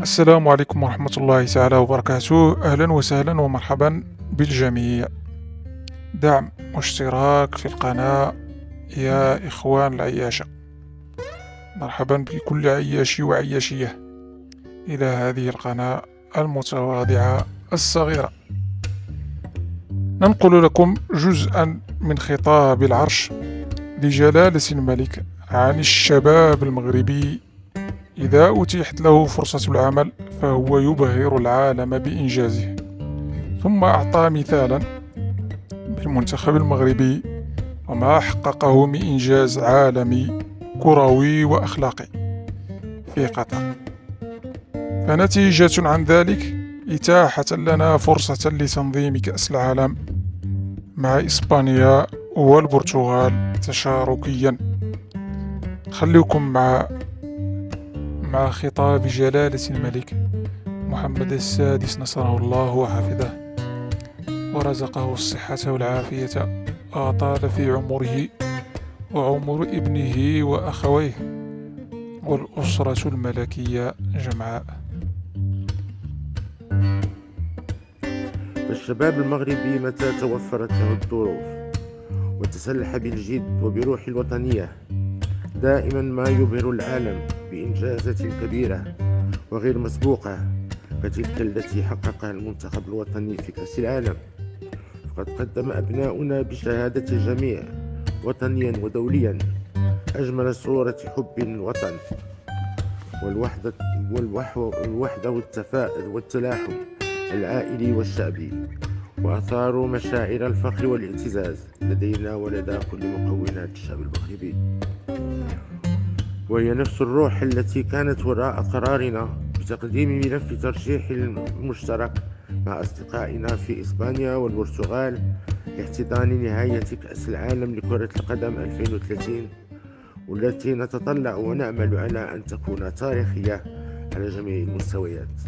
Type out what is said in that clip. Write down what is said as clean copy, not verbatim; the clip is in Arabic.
السلام عليكم ورحمة الله تعالى وبركاته. أهلا وسهلا ومرحبا بالجميع. دعم واشتراك في القناة يا إخوان العياشة. مرحبا بكل عياشي وعياشية إلى هذه القناة المتواضعة الصغيرة. ننقل لكم جزءا من خطاب العرش لجلالة الملك عن الشباب المغربي: إذا أتيحت له فرصة العمل فهو يبهر العالم بإنجازه. ثم أعطى مثالا بالمنتخب المغربي وما حققه من إنجاز عالمي كروي وأخلاقي في قطر. فنتيجة عن ذلك إتاحة لنا فرصة لتنظيم كأس العالم مع إسبانيا والبرتغال تشاركيا. خليكم مع خطاب جلالة الملك محمد السادس نصره الله وحفظه ورزقه الصحة والعافية وأطال في عمره وعمر ابنه وأخويه والأسرة الملكية جمعاء. فالشباب المغربي متى توفرت له الظروف وتسلح بالجد وبروح الوطنية دائما ما يبهر العالم بإنجازات كبيرة وغير مسبوقة كتلك التي حققها المنتخب الوطني في كأس العالم. فقد قدم أبناؤنا بشهادة الجميع وطنيا ودوليا أجمل صورة حب الوطن والوحدة والتلاحم العائلي والشعبي، وأثاروا مشاعر الفخر والاعتزاز لدينا ولدى كل مكونات الشعب المغربي. وهي نفس الروح التي كانت وراء قرارنا بتقديم ملف ترشيح المشترك مع أصدقائنا في إسبانيا والبرتغال لاحتضان نهاية كأس العالم لكرة القدم 2030، والتي نتطلع ونأمل على أن تكون تاريخية على جميع المستويات.